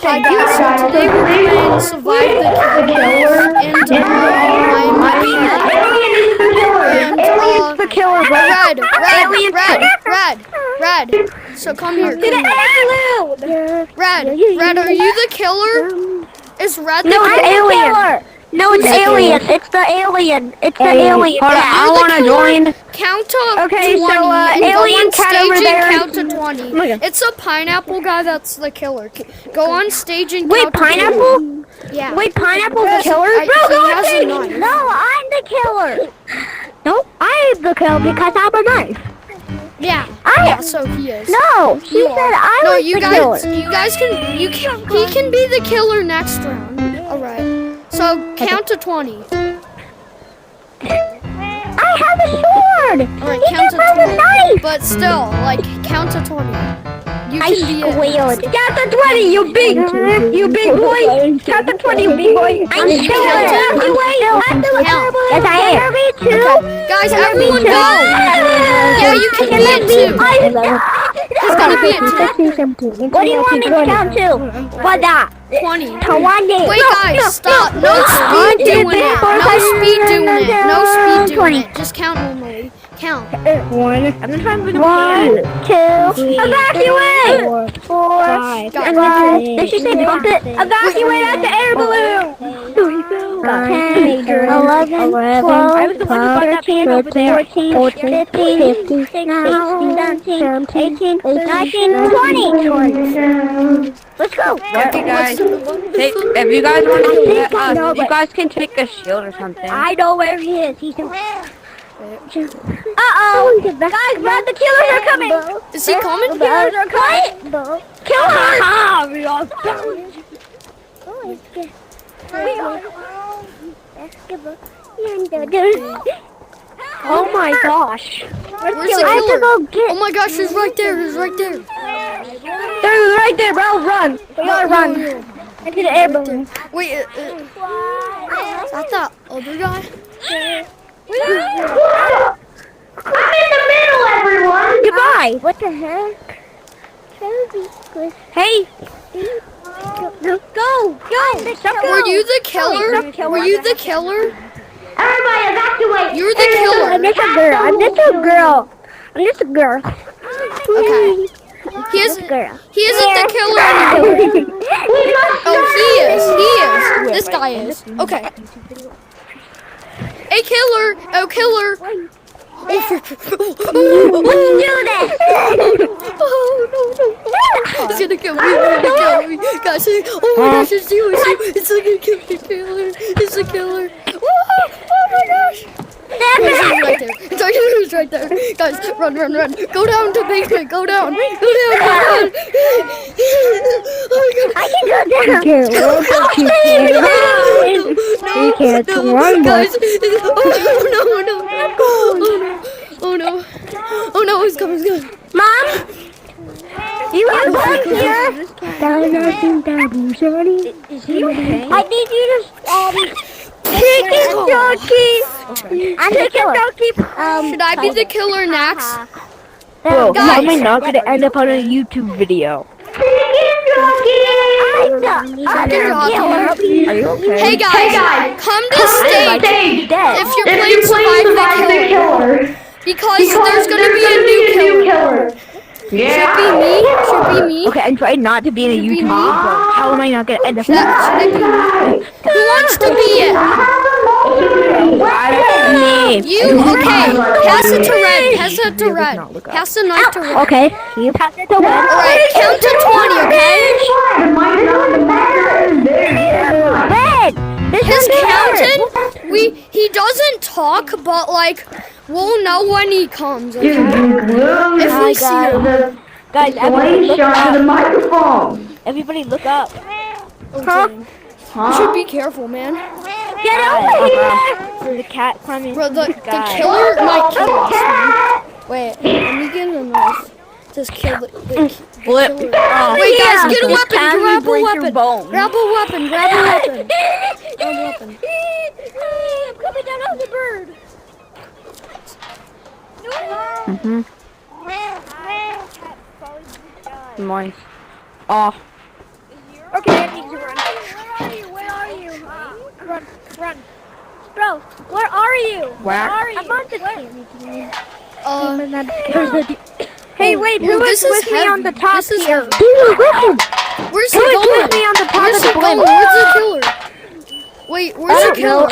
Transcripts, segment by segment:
Hi guys, so today we're playing Survive the Killer, and I'm the killer, bro. Red. So come here. Red, are you the killer? Is Red the killer? No, it's alien. It's the alien. It's the alien. Hold on, I want to join. Count to 20 so, and go alien on cat stage over and there. count to 20. It's a pineapple guy that's the killer. Go on stage and Wait, count pineapple? to 20. Yeah. Wait, pineapple's the killer? He has a knife. No, I'm the killer. No, I'm the killer because I'm a knife. Yeah, so he is. No, he said I was the killer. He can be the killer next round. Alright. So count to 20. I have a sword. Alright, he count to just has 20. a knife. But still, count to 20. You I can be squealed. Count to 20, you big boy. Count to 20, you big boy. I'm still at the Yes, I am. Me too. Guys, everyone go. Yeah, you can be it too. He's gonna be it too. What do you want me to count to? What that? 20. 20. Wait, guys, stop. No speed doing it. No speed doing it. Just count normally. Count. One. I'm gonna try and put 1, 2, evacuate! 4, 5, 6, did she say bump it? Evacuate at the air balloon! 10, 11, 12, 13, 14, 15, 16, 17, 18, 19, 20! Let's go! Okay, guys. If you guys want to get us, you guys can take a shield or something. I know where he is. He's Uh-oh! Guys, Brad, the killers are coming! Is he coming? The killers are coming! Killers! Oh my gosh. Where's the killer? Oh my gosh, he's right there. They're right there, bro. Run. We gotta run. Into the air balloon. Wait, is that the other guy? I'm in the middle, everyone! Goodbye! What the heck? Hey! Go! Were you the killer? Were you the killer? Everybody evacuate! You're the killer. I'm just a girl. Okay. He isn't the killer anymore. Oh, he is. This guy is. Okay. A killer. Oh, killer. What you do this? Oh, no. He's gonna kill me. Guys, oh my gosh, it's you. It's like a killer. It's a killer. Oh my gosh. He's right there. Guys, run. Go down to basement. Go down. I can go down. You can't run, guys. Oh no, he's coming. Mom? You have one here? Is he okay? I need you to chicken jockey. I'm the killer. Should I be the killer next? Bro, Guys. how am I not gonna end up on a YouTube video? I'm the killer. Are you okay? Hey guys, come to stage if you're playing Survive the Killer. Because there's gonna be a new killer. Should be me. Okay, I'm trying not to be in a YouTube video. How am I not gonna end up Should it be me? Who wants to be it? You, okay. Pass it to Red. Pass the knife to Red. Okay, you pass it to Red. Alright, count to 20, okay? Red! His counting, he doesn't talk, but we'll know when he comes, okay? If we see him. Guys, everybody look up. The microphone. Everybody look up. Okay. You should be careful, man. Get over here! The cat climbing. Bro, the killer might kill us, man. Wait, let me get a knife. Just kill the Flip. killer. Wait, guys, get a weapon. Grab a weapon. Grab a weapon. I'm coming down on the bird. Nice. Oh. Okay, I need to run. Where are you? Run. Bro, where are you? Where? I'm on the Hey, wait, who this was is with me heavy. on the top This is here? heavy. Where's he Who was going? with me on the top Where's of he the going? blimp? Where's the killer? Wait, where's the killer?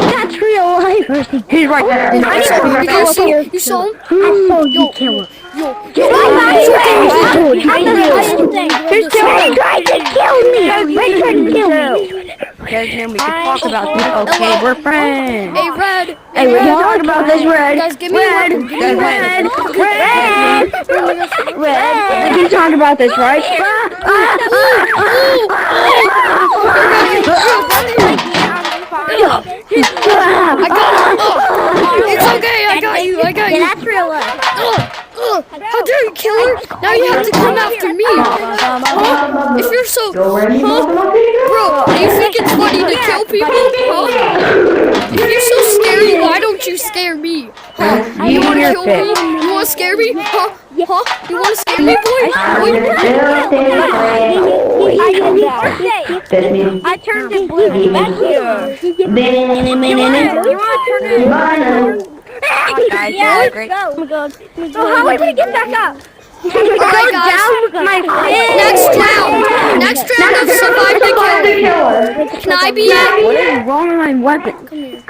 That's real life. He's right there. You saw him? I saw you kill him. Yo, He's trying to kill me. He's trying to kill me. Okay, then we can talk about this. Okay, we're friends. Hey, Red. Hey, we can talk about this, Red. Guys, give me a weapon. Give me a weapon. Red. We can talk about this, right? I got him. It's okay. I got you. Yeah, that's real life. How dare you, killer? Now you have to come after me. Huh? If you're so... Huh? Bro, do you think it's funny to kill people? Huh? If you're so scary, why don't you scare me? Huh? You want to kill me? You want to scare me? Huh? Huh? You want to scare me, boy? I turned it blue. That's you. You want to turn it blue? Guys, Yeah, great. go. So how are we gonna get back up? Alright, guys. Next round of survive the killer. Can I be it? What is wrong with my weapon?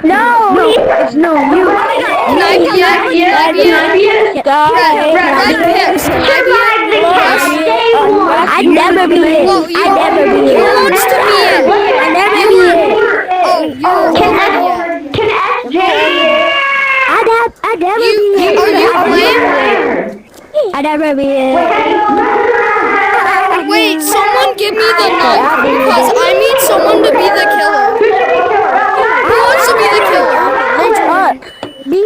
No, it's no you. Can I be it? Red picks. Can I be it? I'd never be it. Well, I'd never be who it. wants to be it? I'd never be it. Oh, you're already it. I'd never be it. Are you playing? I'd never be it. Wait, someone give me the knife because I need someone to be the killer. Who wants to be the killer? Me.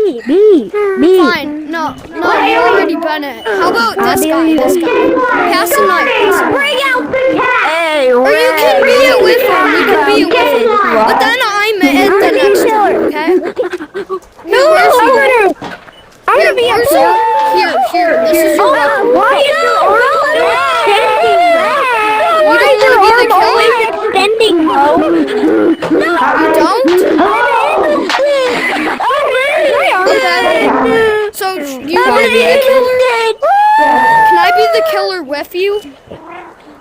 Fine. No, you already been it. How about this guy? Pass the knife. Bring out the cat. Hey, Or you can be it with him. You can be it with him. But then I'm it the next time, okay? Hey, where's he? I'm gonna be Where's he? Here. This is your weapon. Why is your arm You don't want to be the killer? extending, bro? You don't? Okay. So, you want to be the killer? Can I be the killer with you?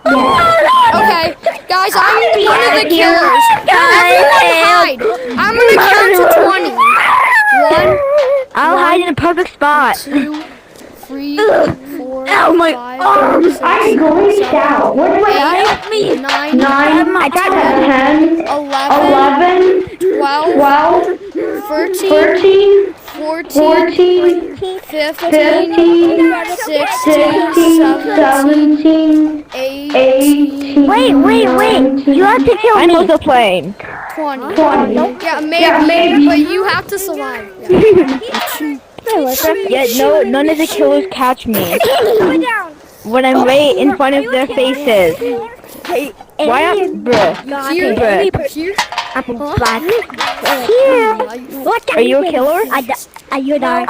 Okay, guys, I'm one of the killers. Everyone hide. I'm gonna count to 20. 1, I'll hide in a perfect spot. 2, 3, 4, Ow, my 5, arm. 6, I'm going down. What do I 8, 9, 9, I got 10, 11, 12, 13, 14, 15, 16, 17, 18. Wait. You have to kill me. I'm also playing. 20. Yeah, maybe, but you have to survive. Yeah, no, none of the killers catch me when I'm right in front of their faces. Hey, why not, bruh? Here. Are you a killer? Are you die?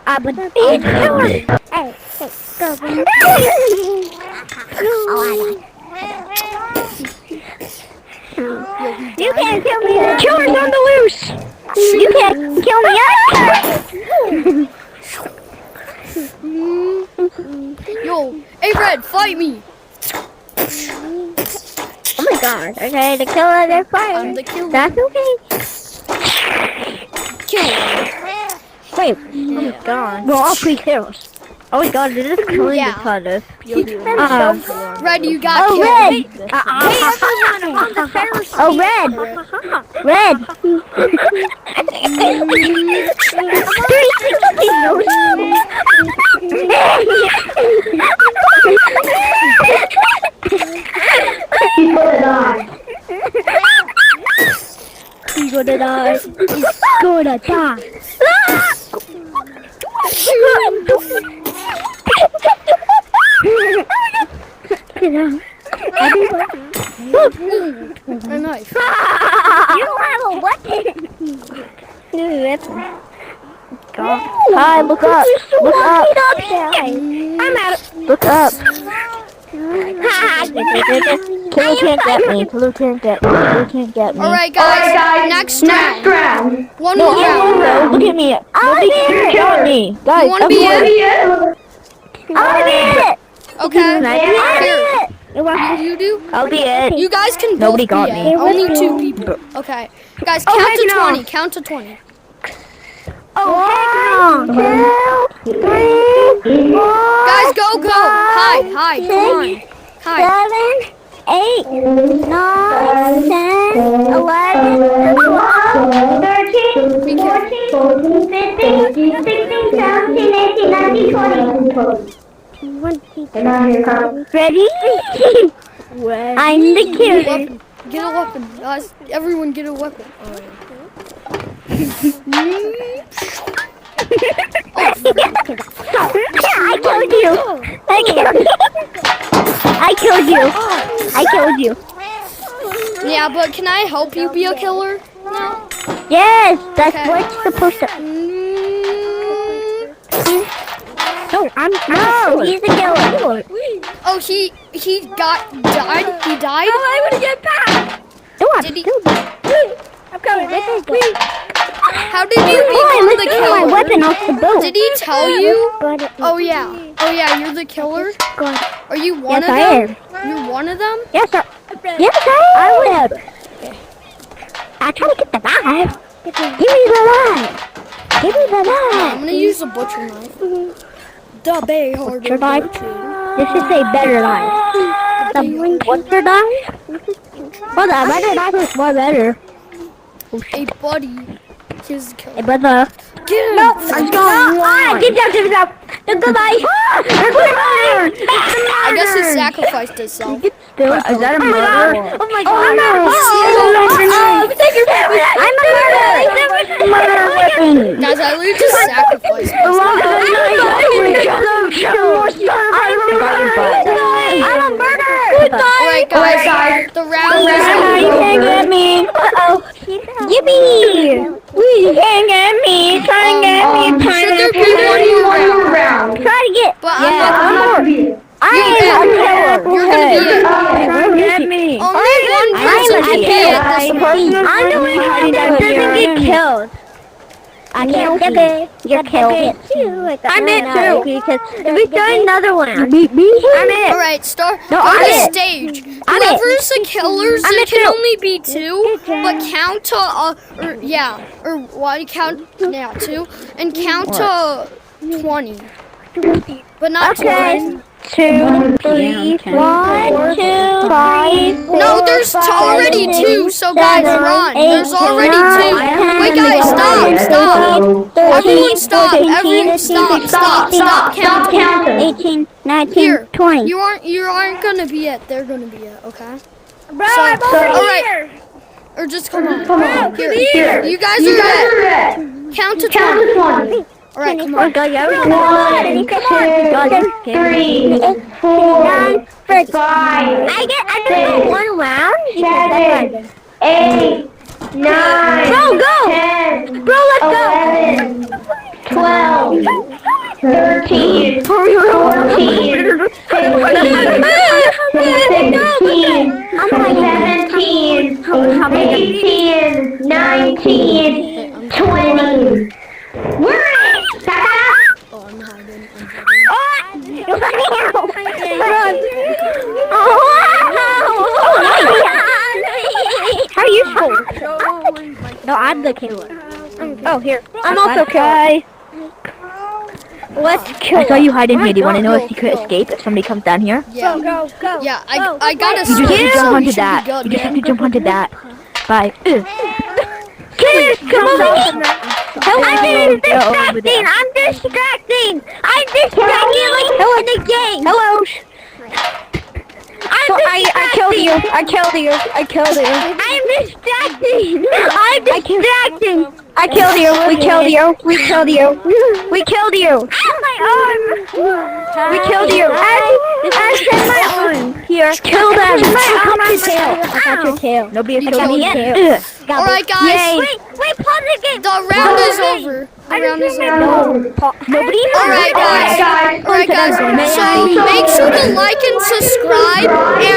I'm a killer. Hey, you can't kill me. Killer's on the loose. You can't kill me. Yo, hey Red, fight me. Oh my god. Okay, the killer, they're I'm fighting. the killer. That's okay. Kill. Wait. Oh my god. We're all three kills. Oh my god, this is killing Yeah. each other. Red, you got Oh, killed. Red! Oh, Red! Red! 360 He's gonna die. He's gonna die. He's gonna die. A knife. You have a weapon. God. Hi, look up. Look up. I'm at it. Look up. Killer can't get me. Killer can't get me. Killer can't get me. Alright, guys. Next round. One more round. No, look at me. Nobody can got me. Guys, You wanna be it? Okay. Here. You do? I'll be it. You guys can both Nobody got be me. it. Only 2 people. Okay. Guys, count to 20. Count to 20. Oh, 1, 2, 3, 4, Guys, go. Hide. Come on. Hide. 7, 8, 9, 10, 11, 12, 13, 14, 15, 16, 17, 18, 19, 20. Ready? I'm the killer. Get a weapon. Guys, everyone get a weapon. I killed you. Yeah, but can I help you be a killer? No. Yes, that's Okay. what's supposed to. No, I'm He's a killer. Oh, he died. He died. I want to get back. Did he? I'm coming. How did you become the my killer? weapon off the boat. Did he tell you? Oh yeah, you're the killer? Are you one Yes, of I them? You're one of them? Yes, I would. I try to get the knife. Give me the knife. I'm gonna use a butcher knife. The bay harder. Butcher knife? This is a better knife. The butcher knife? Well, the better knife is more better. Hey buddy, here's the killer. Hey, brother. Get him! No, I'm going. Keep down. Goodbye. I guess he sacrificed himself. Is that a murder? Oh my god. I'm a murderer. Guys, I literally just sacrificed myself. I'm a murderer. Alright guys, the round is You over. can't get me. Yippee. You can't get me. Try and get me. Should there be one more round? Try to get. But I'm not gonna be it. I'm You're gonna be it. Get me. Only one person can be it. I'm the one that doesn't get killed. I can't get it. You're killed. I'm it too. Because if we start another one, I'm it. Alright, start. No, Go I'm to it. stage. I'm it. Whoever's the killers, I'm it it can too. only be 2, but count to, two, and count to 20. But not Okay. 20. 2, 3, 1, 2, 5. No, there's already 2, so guys, run. There's already 2. Wait, guys, stop. Everyone stop. Everyone stop counting. 18, 19, Here, 20. you aren't gonna be it. They're gonna be it, okay? Bro, So, I'm over alright. here. Or just come on. Here. You guys are it. Count to 20. Alright, come on. 1, 2, 3, 4, 5. I get one round. 7, 8, 9. Go. 10. Bro, let's 11, 12, 13, 14, 15, 16, 17, 18, 19, 20. We're in! Oh, I'm hiding. How are you supposed? No, I'm the killer. Oh, here. I'm also killer. Let's kill. I saw you hide in here. Do you want to know a secret escape if somebody comes down here? Yeah. Go. Yeah, I got a You just have to sword, so jump we onto should that. be good. You just have to jump onto that. Bye. Killers, come over here. I'm distracting. I'm distracting like the game. Hello. I killed you. I'm distracting. I killed you. We killed you. Ow, my arm. We killed you. I sent my arm. here. Kill them. I got your tail. I got your tail. Nobody has You killed killed me me. yet. Alright, guys. Wait, pause the game. The round is over. The round is over. Nobody. Alright, guys. Alright, guys. So make sure to like and subscribe. And